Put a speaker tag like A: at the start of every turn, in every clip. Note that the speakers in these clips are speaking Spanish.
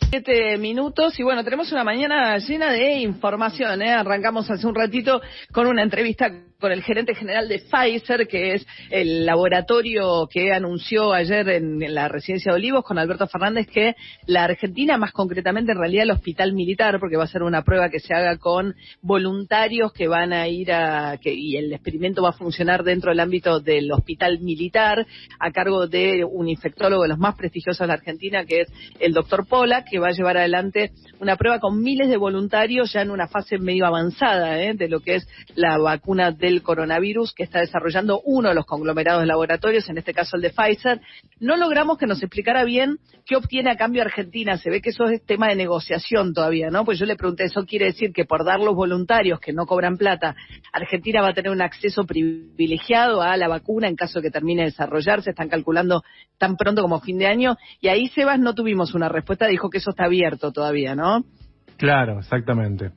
A: 7 minutos y bueno, tenemos una mañana llena de información, ¿eh? Arrancamos hace un ratito con una entrevista con el gerente general de Pfizer, que es el laboratorio que anunció ayer en la residencia de Olivos con Alberto Fernández que la Argentina, más concretamente en realidad el hospital militar, porque va a ser una prueba que se haga con voluntarios que van a ir y el experimento va a funcionar dentro del ámbito del hospital militar a cargo de un infectólogo de los más prestigiosos de la Argentina, que es el doctor Pola, que va a llevar adelante una prueba con miles de voluntarios ya en una fase medio avanzada de lo que es la vacuna del coronavirus que está desarrollando uno de los conglomerados de laboratorios, en este caso el de Pfizer. No logramos que nos explicara bien qué obtiene a cambio Argentina. Se ve que eso es tema de negociación todavía, ¿no? Pues yo le pregunté, ¿eso quiere decir que por dar los voluntarios que no cobran plata, Argentina va a tener un acceso privilegiado a la vacuna en caso de que termine de desarrollarse? Están calculando tan pronto como fin de año. Y ahí, Sebas, no tuvimos una respuesta, dijo que eso está abierto todavía, ¿no?
B: Claro, exactamente.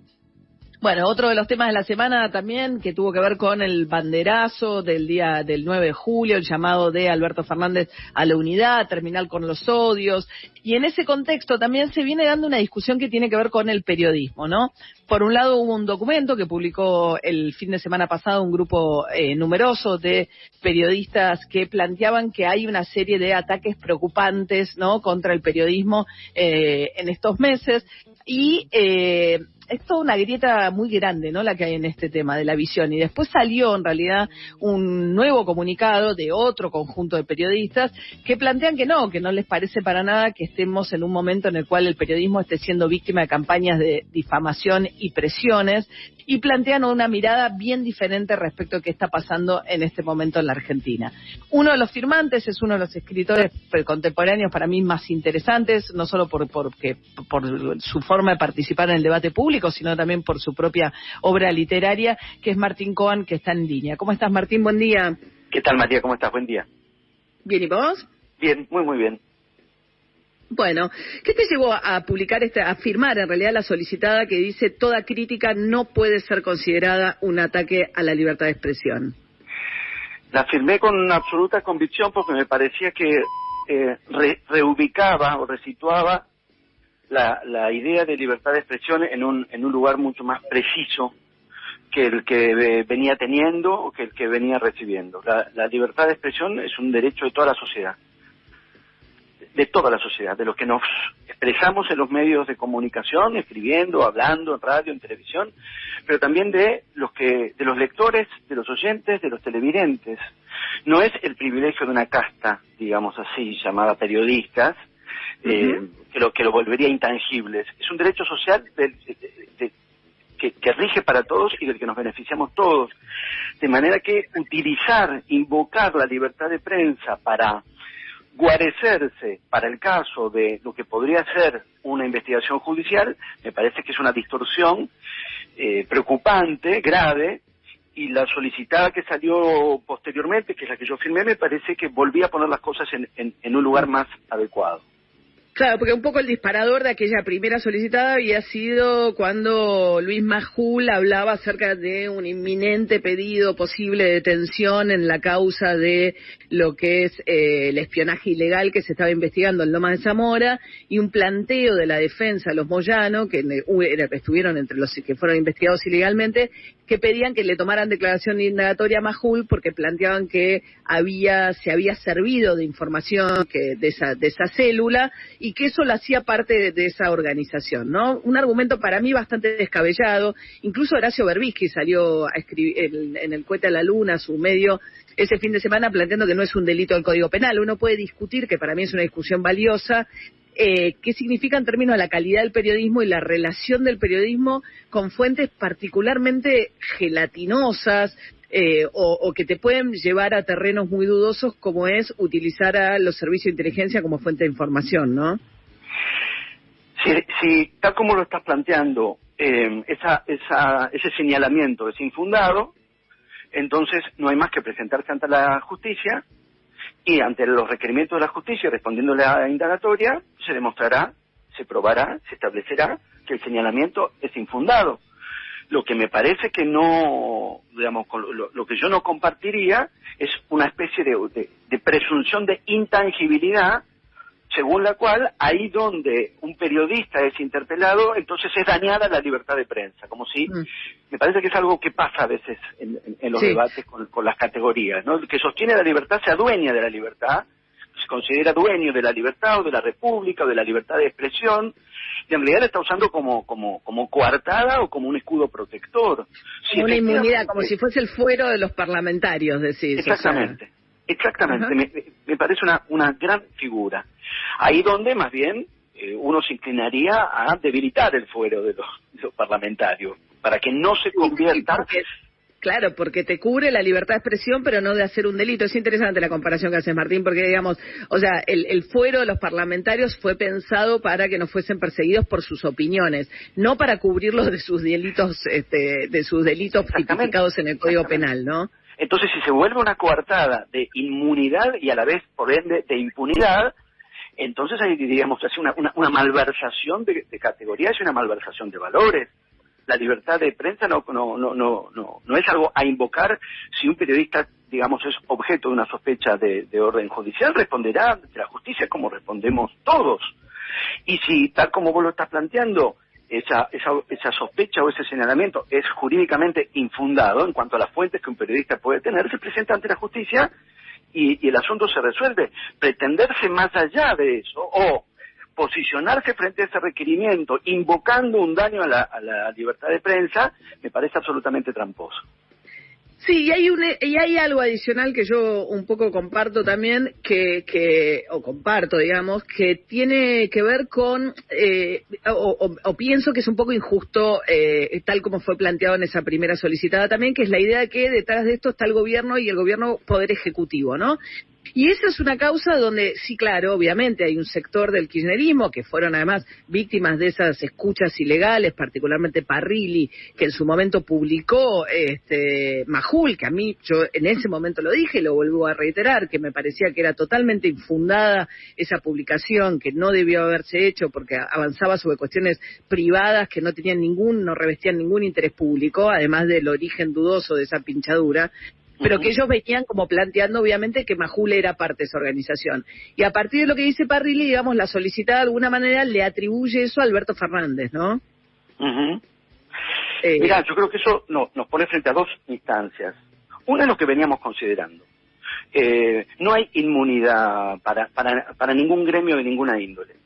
A: Bueno, otro de los temas de la semana también que tuvo que ver con el banderazo del día del 9 de julio, el llamado de Alberto Fernández a la unidad, terminar con los odios. Y en ese contexto también se viene dando una discusión que tiene que ver con el periodismo, ¿no? Por un lado hubo un documento que publicó el fin de semana pasado un grupo numeroso de periodistas que planteaban que hay una serie de ataques preocupantes, ¿no?, contra el periodismo en estos meses y es toda una grieta muy grande, ¿no?, la que hay en este tema de la visión. Y después salió, en realidad, un nuevo comunicado de otro conjunto de periodistas que plantean que no les parece para nada que estemos en un momento en el cual el periodismo esté siendo víctima de campañas de difamación y presiones, y plantean una mirada bien diferente respecto a qué está pasando en este momento en la Argentina. Uno de los firmantes es uno de los escritores contemporáneos para mí más interesantes, no solo por su forma de participar en el debate público, sino también por su propia obra literaria, que es Martín Cohen, que está en línea. ¿Cómo estás, Martín? Buen día.
C: ¿Qué tal, María? ¿Cómo estás? Buen día.
A: Bien, ¿y vos?
C: Bien, muy bien.
A: Bueno, ¿qué te llevó a publicar a firmar en realidad la solicitada que dice toda crítica no puede ser considerada un ataque a la libertad de expresión?
C: La firmé con absoluta convicción porque me parecía que reubicaba o resituaba la idea de libertad de expresión en un lugar mucho más preciso que el que venía teniendo o que el que venía recibiendo. La libertad de expresión es un derecho de toda la sociedad. De toda la sociedad, de los que nos expresamos en los medios de comunicación, escribiendo, hablando, en radio, en televisión, pero también de los lectores, de los oyentes, de los televidentes. No es el privilegio de una casta, digamos así, llamada periodistas, que lo volvería intangibles. Es un derecho social que rige para todos y del que nos beneficiamos todos. De manera que invocar la libertad de prensa para guarecerse para el caso de lo que podría ser una investigación judicial, me parece que es una distorsión preocupante, grave, y la solicitada que salió posteriormente, que es la que yo firmé, me parece que volvía a poner las cosas en un lugar más adecuado.
A: Claro, porque un poco el disparador de aquella primera solicitada había sido cuando Luis Majul hablaba acerca de un inminente pedido posible de detención en la causa de lo que es el espionaje ilegal que se estaba investigando en Lomas de Zamora, y un planteo de la defensa de los Moyano, que estuvieron entre los que fueron investigados ilegalmente, que pedían que le tomaran declaración indagatoria a Majul porque planteaban que se había servido de información de esa célula y que eso lo hacía parte de esa organización, ¿no? Un argumento para mí bastante descabellado. Incluso Horacio Berbisky salió a escribir en el Cohete a la Luna, su medio, ese fin de semana, planteando que no es un delito del Código Penal. Uno puede discutir, que para mí es una discusión valiosa, qué significa en términos de la calidad del periodismo y la relación del periodismo con fuentes particularmente gelatinosas, o que te pueden llevar a terrenos muy dudosos, como es utilizar a los servicios de inteligencia como fuente de información, ¿no?
C: Si tal como lo estás planteando, ese señalamiento es infundado, entonces no hay más que presentarse ante la justicia, y ante los requerimientos de la justicia, respondiéndole a la indagatoria, se demostrará, se probará, se establecerá que el señalamiento es infundado. Lo que me parece que no, digamos, lo que yo no compartiría es una especie de presunción de intangibilidad según la cual ahí donde un periodista es interpelado, entonces es dañada la libertad de prensa, como si, me parece que es algo que pasa a veces en los debates con las categorías, ¿no? El que sostiene la libertad se adueña de la libertad, se considera dueño de la libertad o de la república o de la libertad de expresión, y en realidad la está usando como coartada o como un escudo protector.
A: Como una inmunidad, como si fuese el fuero de los parlamentarios, decís.
C: Exactamente. O sea. Exactamente, me parece una gran figura. Ahí donde más bien uno se inclinaría a debilitar el fuero de los parlamentarios, para que no se convierta...
A: Claro, porque te cubre la libertad de expresión, pero no de hacer un delito. Es interesante la comparación que haces, Martín, porque, digamos, o sea, el fuero de los parlamentarios fue pensado para que no fuesen perseguidos por sus opiniones, no para cubrirlos de sus delitos, tipificados en el Código Penal, ¿no?
C: Entonces, si se vuelve una coartada de inmunidad y a la vez, por ende, de impunidad, entonces ahí diríamos hace una malversación de categorías y una malversación de valores. La libertad de prensa no es algo a invocar. Si un periodista, digamos, es objeto de una sospecha de orden judicial, responderá ante la justicia como respondemos todos. Y si, tal como vos lo estás planteando, esa sospecha o ese señalamiento es jurídicamente infundado en cuanto a las fuentes que un periodista puede tener, se presenta ante la justicia y el asunto se resuelve. Pretenderse más allá de eso o posicionarse frente a ese requerimiento invocando un daño a la libertad de prensa me parece absolutamente tramposo.
A: Sí, y hay algo adicional que yo un poco comparto también, que tiene que ver con, o pienso que es un poco injusto, tal como fue planteado en esa primera solicitada también, que es la idea de que detrás de esto está el gobierno y el gobierno poder ejecutivo, ¿no? Y esa es una causa donde, sí, claro, obviamente hay un sector del kirchnerismo que fueron además víctimas de esas escuchas ilegales, particularmente Parrilli, que en su momento publicó Majul, que a mí, yo en ese momento lo dije y lo vuelvo a reiterar, que me parecía que era totalmente infundada esa publicación, que no debió haberse hecho porque avanzaba sobre cuestiones privadas que no revestían ningún interés público, además del origen dudoso de esa pinchadura, pero que ellos venían como planteando, obviamente, que Majul era parte de esa organización. Y a partir de lo que dice Parrilli, digamos, la solicitada de alguna manera le atribuye eso a Alberto Fernández, ¿no?
C: Mirá, yo creo que eso nos pone frente a dos instancias. Una es lo que veníamos considerando. No hay inmunidad para ningún gremio de ninguna índole.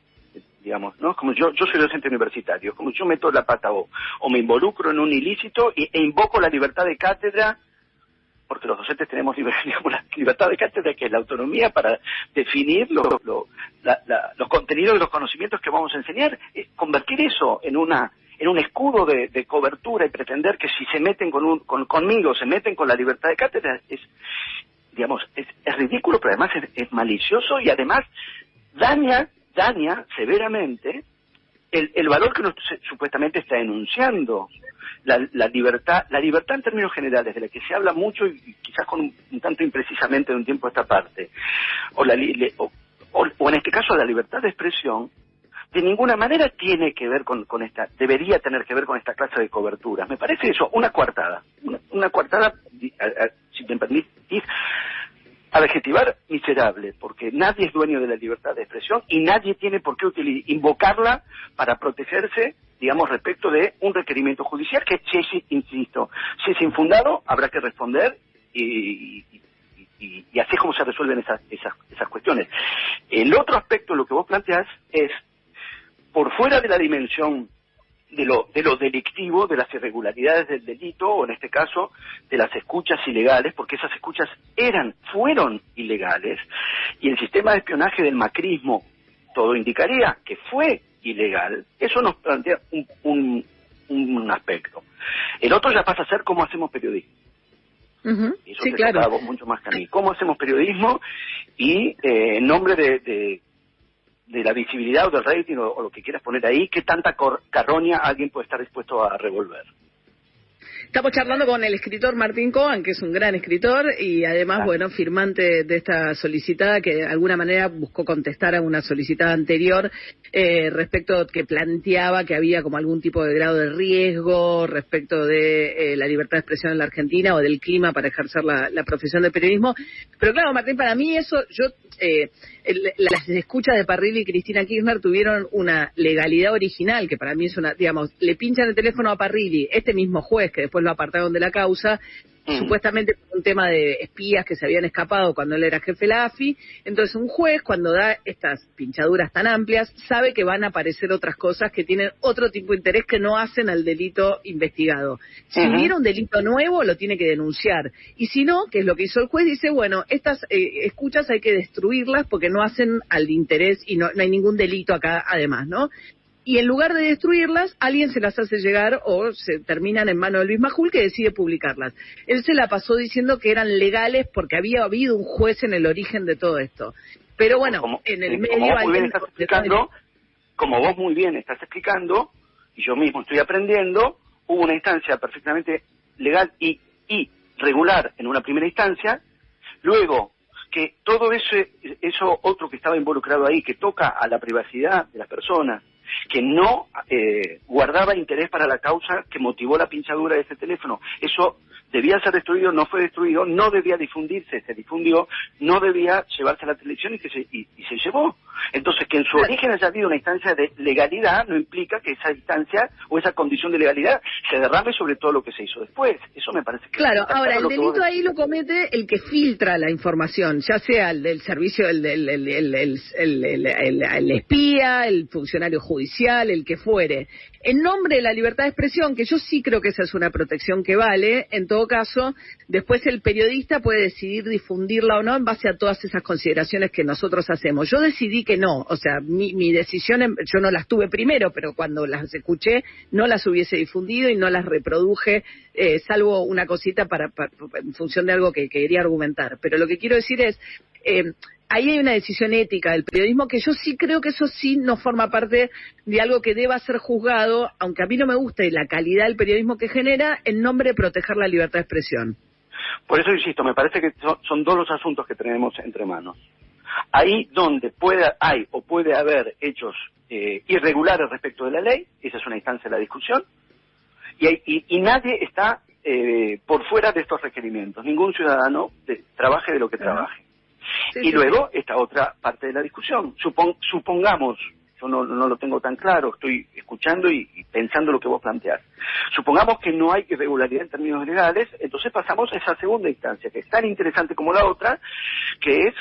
C: Digamos, ¿no? Como yo soy docente universitario, como yo meto la pata o me involucro en un ilícito e invoco la libertad de cátedra, porque los docentes tenemos la libertad de cátedra, que es la autonomía para definir los contenidos de los conocimientos que vamos a enseñar. Convertir eso en un escudo de cobertura y pretender que si se meten conmigo, se meten con la libertad de cátedra, es ridículo, pero además es malicioso y además daña severamente el valor que uno supuestamente está enunciando. La libertad en términos generales, de la que se habla mucho y quizás con un tanto imprecisamente de un tiempo a esta parte, o en este caso la libertad de expresión, de ninguna manera tiene que ver debería tener que ver con esta clase de coberturas. Me parece eso, una coartada, si me permitís, adjetivar, miserable, porque nadie es dueño de la libertad de expresión y nadie tiene por qué invocarla para protegerse, digamos, respecto de un requerimiento judicial que, si es infundado, habrá que responder y así es como se resuelven esas cuestiones. El otro aspecto, lo que vos planteás, es por fuera de la dimensión de lo delictivo, de las irregularidades del delito, o en este caso, de las escuchas ilegales, porque esas escuchas fueron ilegales, y el sistema de espionaje del macrismo, todo indicaría que fue ilegal. Eso nos plantea un aspecto. El otro ya pasa a ser cómo hacemos periodismo. Y eso
A: sí,
C: te
A: claro.
C: tocaba mucho más que a mí. ¿Cómo hacemos periodismo? Y en nombre de la visibilidad o del rating o lo que quieras poner ahí, ¿qué tanta carroña alguien puede estar dispuesto a revolver?
A: Estamos charlando con el escritor Martín Cohen, que es un gran escritor y además, bueno, firmante de esta solicitada que de alguna manera buscó contestar a una solicitada anterior respecto que planteaba que había como algún tipo de grado de riesgo respecto de la libertad de expresión en la Argentina o del clima para ejercer la profesión de periodismo. Pero claro, Martín, para mí eso, las escuchas de Parrilli y Cristina Kirchner tuvieron una legalidad original, que para mí es una, digamos, le pinchan el teléfono a Parrilli, este mismo juez, que después lo apartaron de la causa, supuestamente por un tema de espías que se habían escapado cuando él era jefe de la AFI. Entonces un juez, cuando da estas pinchaduras tan amplias, sabe que van a aparecer otras cosas que tienen otro tipo de interés que no hacen al delito investigado. Si hubiera un delito nuevo, lo tiene que denunciar. Y si no, que es lo que hizo el juez, dice, bueno, estas escuchas hay que destruirlas porque no hacen al interés y no hay ningún delito acá además, ¿no? Y en lugar de destruirlas, alguien se las hace llegar o se terminan en manos de Luis Majul, que decide publicarlas. Él se la pasó diciendo que eran legales porque había habido un juez en el origen de todo esto. Pero bueno, en el medio...
C: Como vos muy bien estás explicando, y yo mismo estoy aprendiendo, hubo una instancia perfectamente legal y regular en una primera instancia, luego que todo eso otro que estaba involucrado ahí, que toca a la privacidad de las personas, que no guardaba interés para la causa que motivó la pinchadura de ese teléfono. Eso debía ser destruido, no fue destruido, no debía difundirse, se difundió, no debía llevarse a la televisión y se llevó. Entonces, que en su origen haya habido una instancia de legalidad no implica que esa instancia o esa condición de legalidad se derrame sobre todo lo que se hizo después. Eso me parece que...
A: Claro, ahora, el delito ahí lo comete el que filtra la información, ya sea el del servicio, el espía, el funcionario judicial, el que fuere. En nombre de la libertad de expresión, que yo sí creo que esa es una protección que vale, en todo caso, después el periodista puede decidir difundirla o no en base a todas esas consideraciones que nosotros hacemos. Yo decidí que no, o sea, mi decisión, yo no las tuve primero, pero cuando las escuché no las hubiese difundido y no las reproduje, salvo una cosita en función de algo que quería argumentar. Pero lo que quiero decir es... ahí hay una decisión ética del periodismo que yo sí creo que eso sí no forma parte de algo que deba ser juzgado, aunque a mí no me guste la calidad del periodismo que genera, en nombre de proteger la libertad de expresión.
C: Por eso insisto, me parece que son dos los asuntos que tenemos entre manos. Ahí donde puede haber hechos irregulares respecto de la ley, esa es una instancia de la discusión, y nadie está por fuera de estos requerimientos. Ningún ciudadano trabaje de lo que trabaje. Y luego esta otra parte de la discusión. Supongamos, yo no lo tengo tan claro, estoy escuchando y pensando lo que vos planteás. Supongamos que no hay irregularidad en términos legales, entonces pasamos a esa segunda instancia, que es tan interesante como la otra, que es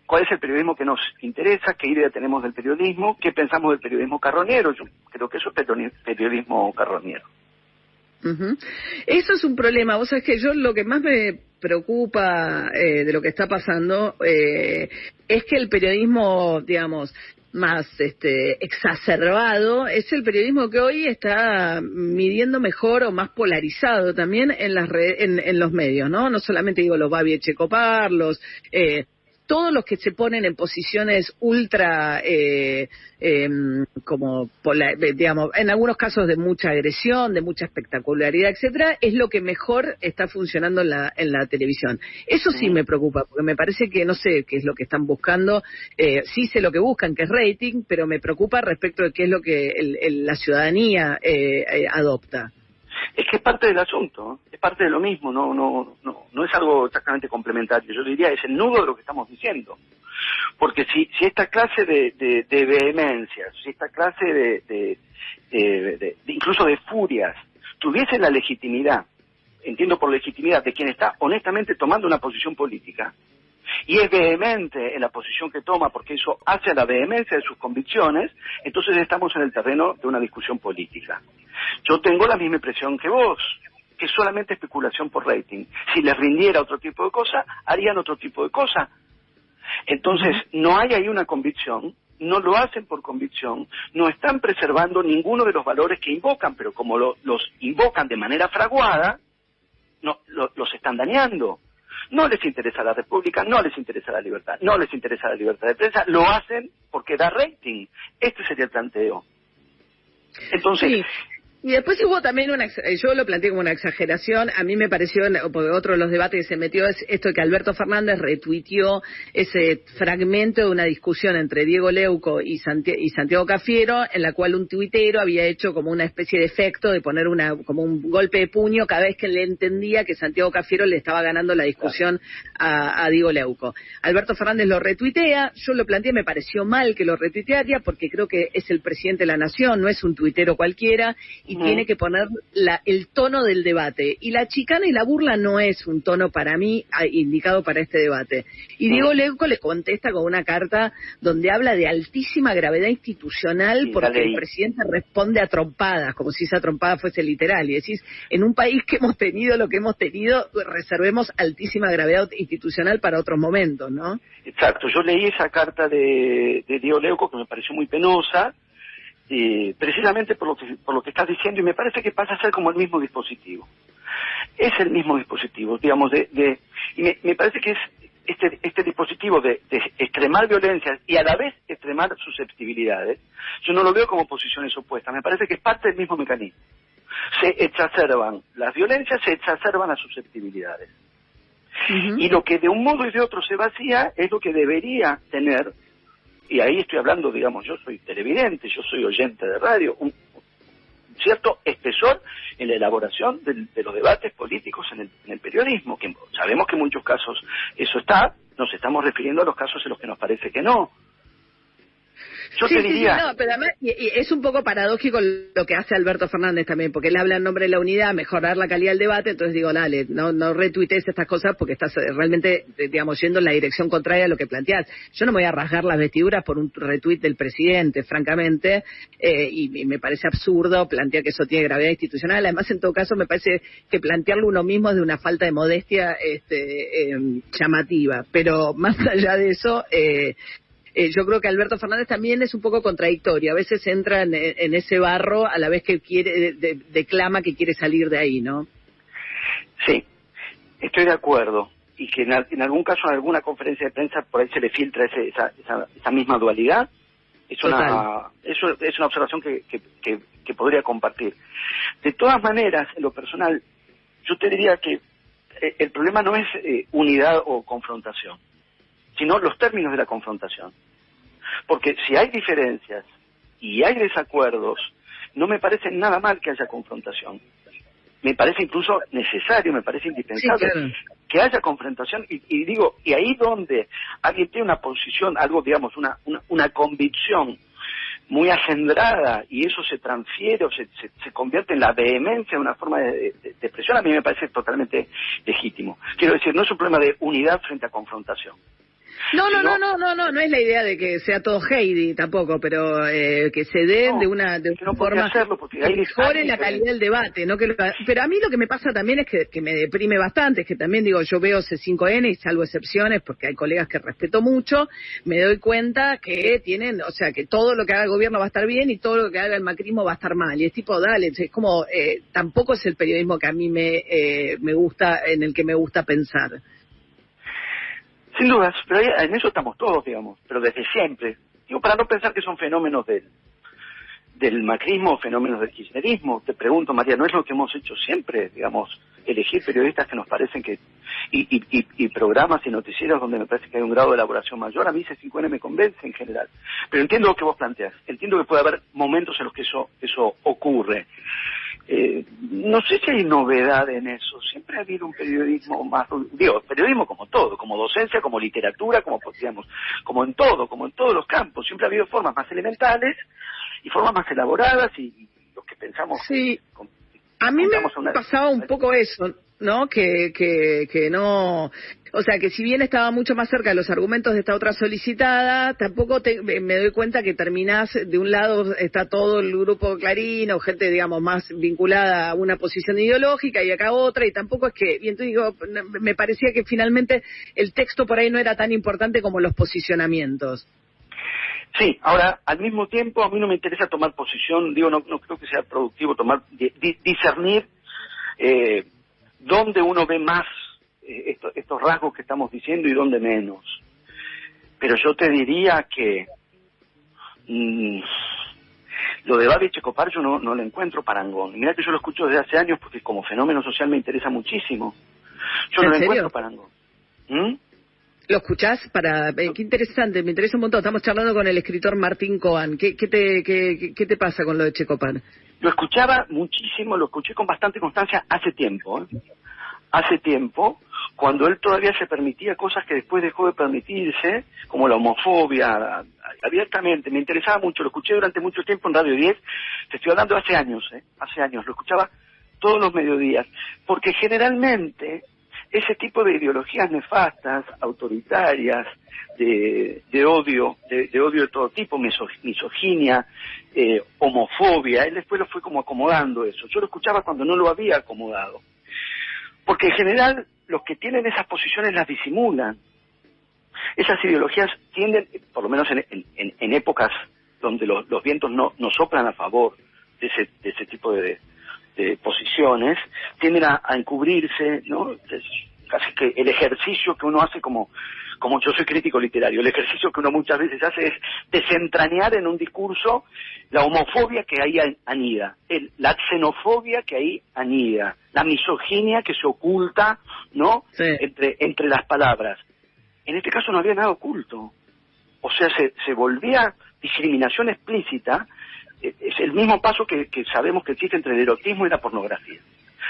C: cuál es el periodismo que nos interesa, qué idea tenemos del periodismo, qué pensamos del periodismo carroñero. Yo creo que eso es periodismo carroñero.
A: Eso es un problema. Vos sabés que yo lo que más me preocupa de lo que está pasando es que el periodismo, digamos, más exacerbado es el periodismo que hoy está midiendo mejor o más polarizado también en las en los medios, ¿no? No solamente digo los Babi Echecopar, todos los que se ponen en posiciones ultra, digamos, en algunos casos de mucha agresión, de mucha espectacularidad, etcétera, es lo que mejor está funcionando en la televisión. Eso sí me preocupa, porque me parece que no sé qué es lo que están buscando, sí sé lo que buscan, que es rating, pero me preocupa respecto de qué es lo que la ciudadanía adopta.
C: Es que es parte del asunto, es parte de lo mismo, no es algo exactamente complementario. Yo diría es el nudo de lo que estamos diciendo. Porque si esta clase de vehemencias, si esta clase de incluso de furias tuviese la legitimidad, entiendo por legitimidad, de quien está honestamente tomando una posición política, y es vehemente en la posición que toma porque eso hace a la vehemencia de sus convicciones, entonces estamos en el terreno de una discusión política. Yo tengo la misma impresión que vos, que es solamente especulación por rating. Si les rindiera otro tipo de cosa, harían otro tipo de cosa. Entonces, no hay ahí una convicción, no lo hacen por convicción, no están preservando ninguno de los valores que invocan, pero como los invocan de manera fraguada, los están dañando. No les interesa la república, no les interesa la libertad, no les interesa la libertad de prensa, lo hacen porque da rating. Este sería el planteo. Entonces,
A: Y después hubo también yo lo planteé como una exageración, a mí me pareció, porque otro de los debates que se metió es esto de que Alberto Fernández retuiteó ese fragmento de una discusión entre Diego Leuco y Santiago Cafiero, en la cual un tuitero había hecho como una especie de efecto de poner como un golpe de puño cada vez que le entendía que Santiago Cafiero le estaba ganando la discusión a Diego Leuco. Alberto Fernández lo retuitea, yo lo planteé, me pareció mal que lo retuitearía porque creo que es el presidente de la nación, no es un tuitero cualquiera, y tiene que poner el tono del debate. Y la chicana y la burla no es un tono para mí indicado para este debate. Y Diego Leuco le contesta con una carta donde habla de altísima gravedad institucional porque el presidente responde a trompadas, como si esa trompada fuese literal. Y decís, en un país que hemos tenido lo que hemos tenido, reservemos altísima gravedad institucional para otros momentos, ¿no?
C: Exacto, yo leí esa carta de Diego Leuco que me pareció muy penosa, precisamente por lo que estás diciendo, y me parece que pasa a ser como el mismo dispositivo. Es el mismo dispositivo, digamos, y me parece que es este dispositivo de extremar violencias y a la vez extremar susceptibilidades. Yo no lo veo como posiciones opuestas, me parece que es parte del mismo mecanismo. Se exacerban las violencias, se exacerban las susceptibilidades. Y lo que de un modo y de otro se vacía es lo que debería tener. Y ahí estoy hablando, digamos, yo soy televidente, yo soy oyente de radio, un cierto espesor en la elaboración de los debates políticos en el periodismo, que sabemos que en muchos casos eso está, nos estamos refiriendo a los casos en los que nos parece que no. Yo te diría...
A: Sí, no, pero además y es un poco paradójico lo que hace Alberto Fernández también, porque él habla en nombre de la unidad, mejorar la calidad del debate, entonces digo, dale, no retuitees estas cosas porque estás realmente, digamos, yendo en la dirección contraria a lo que planteás. Yo no me voy a rasgar las vestiduras por un retuit del presidente, francamente, y me parece absurdo plantear que eso tiene gravedad institucional. Además, en todo caso, me parece que plantearlo uno mismo es de una falta de modestia llamativa. Pero más allá de eso... yo creo que Alberto Fernández también es un poco contradictorio. A veces entra en ese barro a la vez que declama que quiere salir de ahí, ¿no? Sí,
C: estoy de acuerdo. Y que en algún caso, en alguna conferencia de prensa, por ahí se le filtra esa misma dualidad. Es una observación que podría compartir. De todas maneras, en lo personal, yo te diría que el problema no es unidad o confrontación, sino los términos de la confrontación. Porque si hay diferencias y hay desacuerdos, no me parece nada mal que haya confrontación. Me parece incluso necesario, me parece indispensable que haya confrontación. Y ahí donde alguien tiene una posición, algo, digamos, una convicción muy acendrada, y eso se transfiere o se convierte en la vehemencia de una forma de expresión, a mí me parece totalmente legítimo. Quiero decir, no es un problema de unidad frente a confrontación.
A: No es la idea de que sea todo Heidi tampoco, pero que se den de una forma que mejore la calidad del debate, ¿no? Pero a mí lo que me pasa también es que me deprime bastante, es que también digo, yo veo C5N y salvo excepciones, porque hay colegas que respeto mucho, me doy cuenta que tienen, o sea, que todo lo que haga el gobierno va a estar bien y todo lo que haga el macrismo va a estar mal, y es tipo, dale, es como, tampoco es el periodismo que a mí me gusta, en el que me gusta pensar.
C: Sin dudas, pero en eso estamos todos, digamos, pero desde siempre. Digo, para no pensar que son fenómenos del macrismo, fenómenos del kirchnerismo. Te pregunto, María, ¿no es lo que hemos hecho siempre, digamos, elegir periodistas que nos parecen que... y programas y noticieros donde me parece que hay un grado de elaboración mayor? A mí C5N me convence en general. Pero entiendo lo que vos planteás. Entiendo que puede haber momentos en los que eso ocurre. No sé si hay novedad en eso. Siempre ha habido un periodismo más, digo, periodismo como todo, como docencia, como literatura, como digamos, como en todos los campos. Siempre ha habido formas más elementales y formas más elaboradas y los que pensamos.
A: Sí. A mí me pasaba un poco eso, ¿no? Que no, o sea, que si bien estaba mucho más cerca de los argumentos de esta otra solicitada, tampoco me doy cuenta que terminás, de un lado está todo el grupo Clarín o gente, digamos, más vinculada a una posición ideológica y acá otra, y tampoco es que, y entonces digo, me parecía que finalmente el texto por ahí no era tan importante como los posicionamientos.
C: Sí, ahora, al mismo tiempo, a mí no me interesa tomar posición, digo, no creo que sea productivo discernir dónde uno ve más estos rasgos que estamos diciendo y dónde menos. Pero yo te diría que Lo de Babi Checopar yo no le encuentro parangón. Y mirá que yo lo escucho desde hace años porque como fenómeno social me interesa muchísimo. Yo no le encuentro parangón.
A: ¿Lo escuchás? Qué interesante, me interesa un montón. Estamos charlando con el escritor Martín Coan. ¿Qué te pasa con lo de Checopar?
C: Lo escuchaba muchísimo, lo escuché con bastante constancia hace tiempo. Hace tiempo, cuando él todavía se permitía cosas que después dejó de permitirse, como la homofobia, abiertamente. Me interesaba mucho, lo escuché durante mucho tiempo en Radio 10. Te estoy hablando hace años, lo escuchaba todos los mediodías. Porque generalmente ese tipo de ideologías nefastas, autoritarias, de odio de todo tipo, misoginia, homofobia, él después lo fue como acomodando eso. Yo lo escuchaba cuando no lo había acomodado. Porque en general los que tienen esas posiciones las disimulan. Esas ideologías tienden, por lo menos en épocas donde los vientos no soplan a favor de ese tipo de posiciones, tienden a encubrirse, ¿no? Es casi que el ejercicio que uno hace como yo soy crítico literario, el ejercicio que uno muchas veces hace es desentrañar en un discurso la homofobia que ahí anida, la xenofobia que ahí anida, la misoginia que se oculta, ¿no? Sí. Entre las palabras. En este caso no había nada oculto. O sea, se volvía discriminación explícita. Es el mismo paso que sabemos que existe entre el erotismo y la pornografía.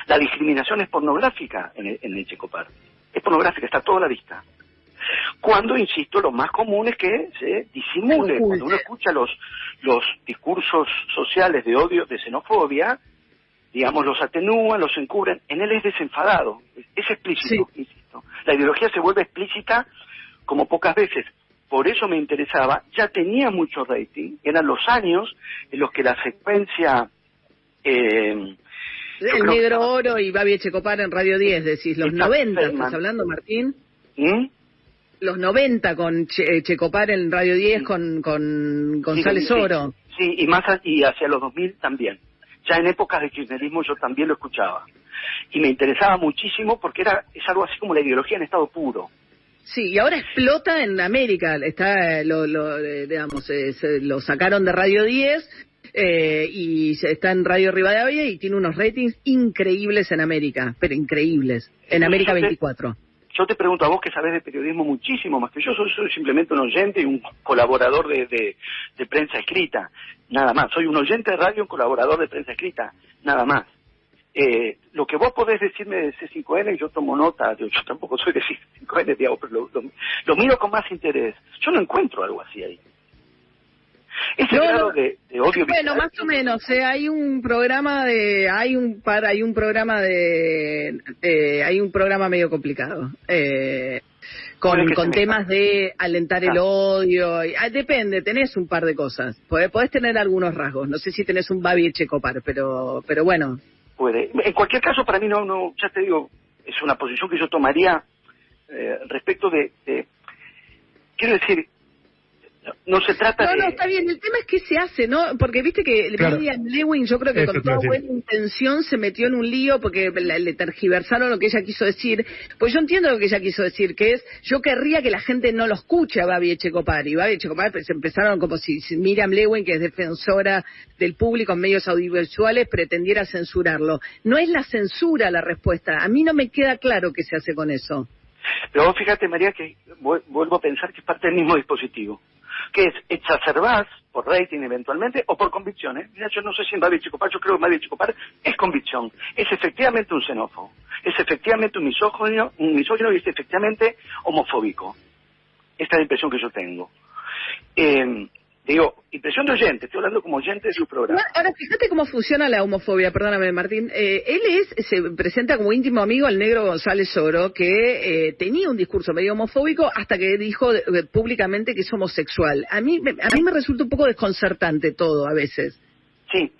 C: La discriminación es pornográfica en el Checopar. Es pornográfica, está a toda la vista. Cuando, insisto, lo más común es que se disimule. Cuando uno escucha los discursos sociales de odio, de xenofobia, digamos, los atenúan, los encubren. En él es desenfadado, es explícito, sí. Insisto. La ideología se vuelve explícita como pocas veces. Por eso me interesaba, ya tenía mucho rating, eran los años en los que la secuencia...
A: el Negro Oro y Babi Checopar en Radio 10, decís, los 90, ¿estás hablando, Martín? Los 90 con Checopar en Radio 10 con González Oro.
C: Sí, y hacia los 2000 también. Ya en épocas de kirchnerismo yo también lo escuchaba. Y me interesaba muchísimo porque es algo así como la ideología en estado puro.
A: Sí, y ahora explota en América, lo sacaron de Radio 10 y está en Radio Rivadavia y tiene unos ratings increíbles en América, pero increíbles, en América 24.
C: Yo te pregunto a vos que sabés de periodismo muchísimo más que yo, soy simplemente un oyente y un colaborador de prensa escrita, nada más. Soy un oyente de radio y un colaborador de prensa escrita, nada más. Lo que vos podés decirme de C5N, yo tomo nota, yo tampoco soy de C5N, digamos, pero lo miro con más interés. Yo no encuentro algo así ahí. Ese grado de odio.
A: Bueno, más o menos, hay un programa medio complicado. Con temas de alentar el odio, depende, tenés un par de cosas, podés tener algunos rasgos, no sé si tenés un Babi Checopar, pero bueno.
C: Puede. En cualquier caso, para mí no, ya te digo, es una posición que yo tomaría respecto de quiero decir, no se trata de...
A: No, está bien, el tema es qué se hace, ¿no? Porque viste que Miriam Lewin, yo creo que con toda buena intención se metió en un lío porque le tergiversaron lo que ella quiso decir. Pues yo entiendo lo que ella quiso decir, que es, yo querría que la gente no lo escuche a Babi Checopar. Y Babi Checopar pues, empezaron como si Miriam Lewin, que es defensora del público en medios audiovisuales, pretendiera censurarlo. No es la censura la respuesta. A mí no me queda claro qué se hace con eso.
C: Pero vos fíjate, María, que vuelvo a pensar que es parte del mismo dispositivo. Que es exacerbás por rating eventualmente o por convicciones. Mira, yo no sé si en Babi Checopar, yo creo que Babi Checopar es convicción, es efectivamente un xenófobo, es efectivamente un misógino y es efectivamente homofóbico. Esta es la impresión que yo tengo. Digo, impresión de oyente, estoy hablando como oyente de su programa.
A: Ahora, fíjate cómo funciona la homofobia, perdóname, Martín. Él se presenta como íntimo amigo al negro González Oro, que tenía un discurso medio homofóbico hasta que dijo públicamente que es homosexual. A mí me resulta un poco desconcertante todo, a veces.
C: Sí,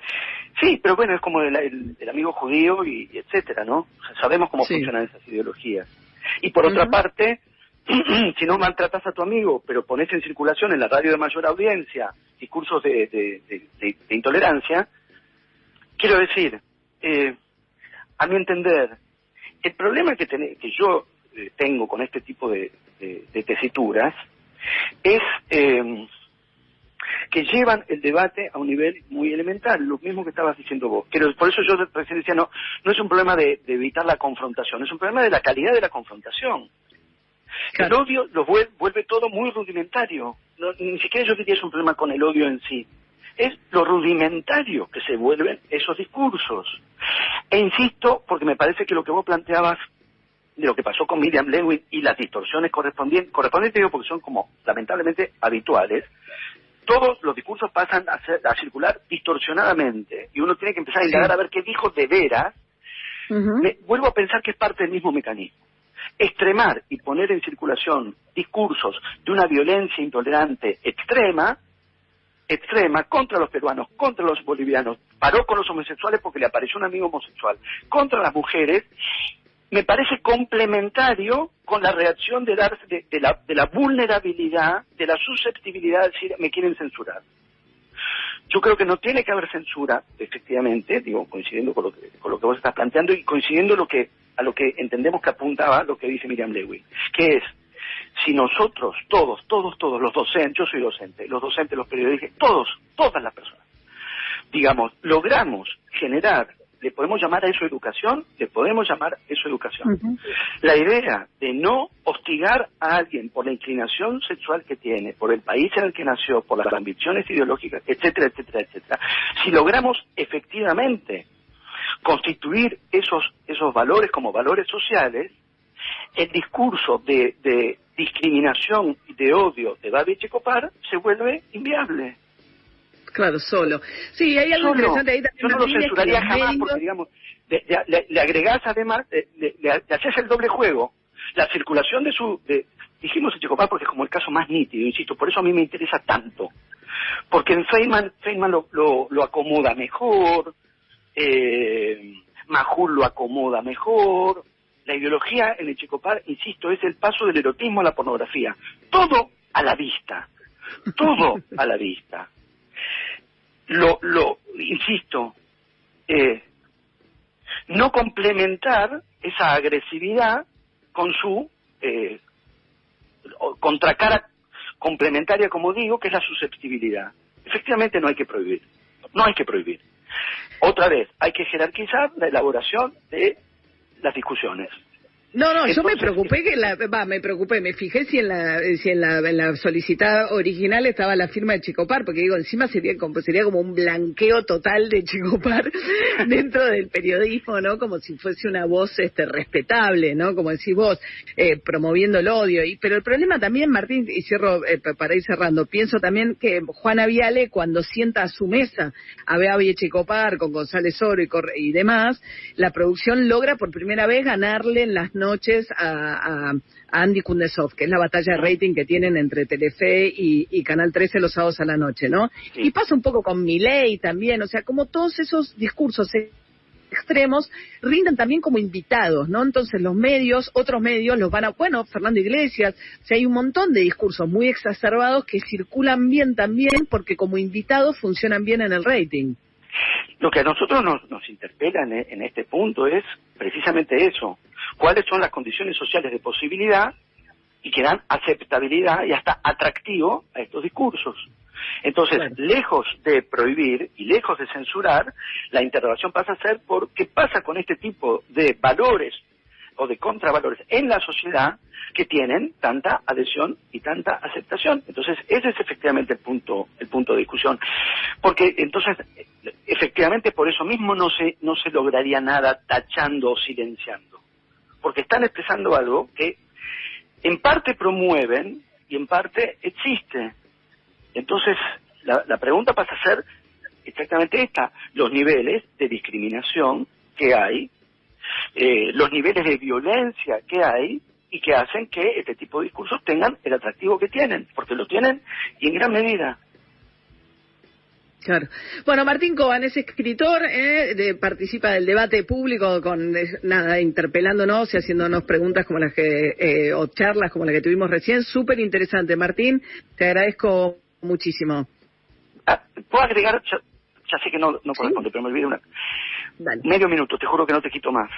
C: pero bueno, es como el amigo judío y etcétera, ¿no? O sea, sabemos cómo funcionan esas ideologías. Y por otra parte... si no maltratas a tu amigo, pero pones en circulación en la radio de mayor audiencia discursos de intolerancia, quiero decir, a mi entender, el problema que yo tengo con este tipo de tesituras es que llevan el debate a un nivel muy elemental, lo mismo que estabas diciendo vos. Pero por eso yo recién decía, no es un problema de evitar la confrontación, es un problema de la calidad de la confrontación. Claro. El odio lo vuelve todo muy rudimentario. Ni siquiera yo diría es un problema con el odio en sí. Es lo rudimentario que se vuelven esos discursos. E insisto, porque me parece que lo que vos planteabas de lo que pasó con Miriam Lewin y las distorsiones correspondientes digo porque son como lamentablemente habituales, todos los discursos pasan a circular distorsionadamente y uno tiene que empezar a indagar a ver qué dijo de veras. Vuelvo a pensar que es parte del mismo mecanismo. Extremar y poner en circulación discursos de una violencia intolerante extrema contra los peruanos, contra los bolivianos, paró con los homosexuales porque le apareció un amigo homosexual, contra las mujeres, me parece complementario con la reacción de la vulnerabilidad, de la susceptibilidad de decir me quieren censurar. Yo creo que no tiene que haber censura, efectivamente, digo, coincidiendo con lo que vos estás planteando y coincidiendo a lo que entendemos que apuntaba lo que dice Miriam Lewin, que es, si nosotros, todos, los docentes, yo soy docente, los docentes, los periodistas, todas las personas, digamos, logramos generar, le podemos llamar a eso educación, La idea de no hostigar a alguien por la inclinación sexual que tiene, por el país en el que nació, por las ambiciones ideológicas, etcétera, etcétera, etcétera. Si logramos efectivamente constituir esos valores como valores sociales, el discurso de discriminación y de odio de Babi Checopar se vuelve inviable.
A: Claro, solo. Sí, hay algo interesante ahí también.
C: Yo no lo censuraría jamás porque, digamos, le agregás además, le haces el doble juego. La circulación dijimos en Checopar porque es como el caso más nítido, insisto, por eso a mí me interesa tanto. Porque en Feynman lo acomoda mejor, Majul lo acomoda mejor. La ideología en el Checopar, insisto, es el paso del erotismo a la pornografía. Todo a la vista. Todo a la vista. Insisto, no complementar esa agresividad con su contracara complementaria, como digo, que es la susceptibilidad. Efectivamente no hay que prohibir. Otra vez, hay que jerarquizar la elaboración de las discusiones.
A: No, entonces, yo me fijé si en la solicitada original estaba la firma de Checopar, porque digo, encima sería como un blanqueo total de Checopar dentro del periodismo, ¿no? Como si fuese una voz respetable, ¿no? Como decís vos, promoviendo el odio. Pero el problema también, Martín, y cierro para ir cerrando, pienso también que Juana Viale, cuando sienta a su mesa a Babi Checopar con González Oro y demás, la producción logra por primera vez ganarle en las noches a Andy Kundesov, que es la batalla de rating que tienen entre Telefe y Canal 13 los sábados a la noche, ¿no? Sí. Y pasa un poco con Milei también, o sea, como todos esos discursos extremos rinden también como invitados, ¿no? Entonces otros medios los van a, Fernando Iglesias, o sea, hay un montón de discursos muy exacerbados que circulan bien también porque como invitados funcionan bien en el rating.
C: Lo que a nosotros nos interpela en este punto es precisamente eso. ¿Cuáles son las condiciones sociales de posibilidad y que dan aceptabilidad y hasta atractivo a estos discursos? Entonces, claro, lejos de prohibir y lejos de censurar, la interrogación pasa a ser por qué pasa con este tipo de valores o de contravalores en la sociedad que tienen tanta adhesión y tanta aceptación. Entonces, ese es efectivamente el punto de discusión. Porque entonces, efectivamente, por eso mismo no se lograría nada tachando o silenciando. Porque están expresando algo que en parte promueven y en parte existe. Entonces, la pregunta pasa a ser exactamente esta: los niveles de discriminación que hay, los niveles de violencia que hay y que hacen que este tipo de discursos tengan el atractivo que tienen, porque lo tienen y en gran medida.
A: Claro. Bueno, Martín Cobán es escritor, participa del debate público interpelándonos y haciéndonos preguntas como las que, o charlas como la que tuvimos recién. Súper interesante, Martín. Te agradezco muchísimo.
C: ¿Puedo agregar? Ya sé que no corresponde, ¿sí? Pero me olvidé medio minuto, te juro que no te quito más.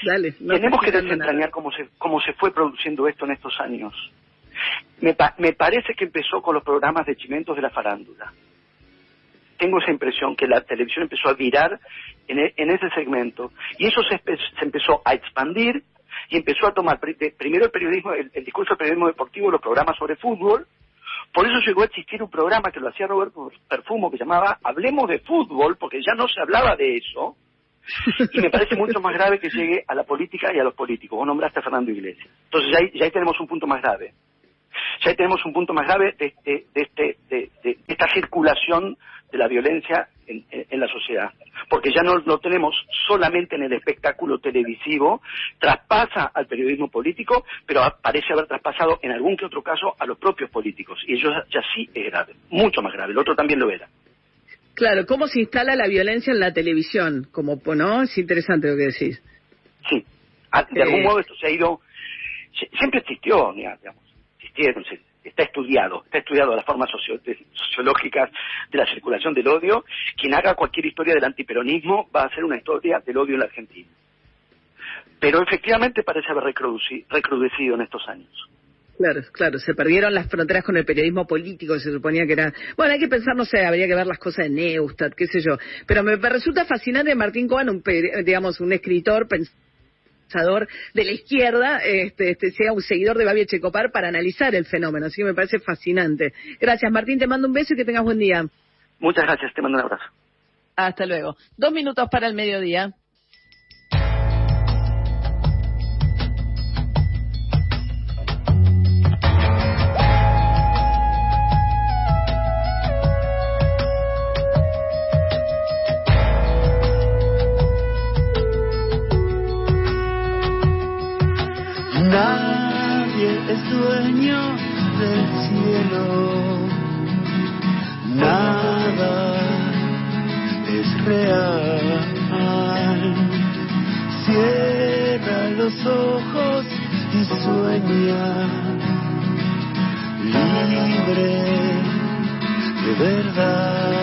A: Dale.
C: Tenemos que desentrañar cómo se fue produciendo esto en estos años. Me parece que empezó con los programas de chimentos de la farándula. Tengo esa impresión que la televisión empezó a virar en ese segmento, y eso se empezó a expandir y empezó a tomar primero el periodismo, el discurso del periodismo deportivo, los programas sobre fútbol. Por eso llegó a existir un programa que lo hacía Roberto Perfumo, que llamaba Hablemos de Fútbol, porque ya no se hablaba de eso. Y me parece mucho más grave que llegue a la política y a los políticos. Vos nombraste a Fernando Iglesias. Entonces ya ahí tenemos un punto más grave. Ya ahí tenemos un punto más grave de esta circulación de la violencia en la sociedad. Porque ya no tenemos solamente en el espectáculo televisivo, traspasa al periodismo político, pero parece haber traspasado en algún que otro caso a los propios políticos. Y eso ya sí es grave, mucho más grave. El otro también lo era.
A: Claro, ¿cómo se instala la violencia en la televisión? ¿No? Es interesante lo que decís.
C: Sí, de algún modo esto se ha ido, siempre existió, digamos, existieron, está estudiado las formas sociológicas de la circulación del odio. Quien haga cualquier historia del antiperonismo va a hacer una historia del odio en la Argentina. Pero efectivamente parece haber recrudecido en estos años.
A: Claro, se perdieron las fronteras con el periodismo político, se suponía que era... Bueno, hay que pensar, no sé, habría que ver las cosas de Neustadt, qué sé yo. Pero me resulta fascinante Martín Coban, un escritor, pensador de la izquierda, sea un seguidor de Babi Echecopar para analizar el fenómeno, así que me parece fascinante. Gracias, Martín, te mando un beso y que tengas buen día.
C: Muchas gracias, te mando un abrazo.
A: Hasta luego. 2 minutos para el mediodía.
D: Nadie es dueño del cielo, nada es real. Cierra los ojos y sueña, libre de verdad.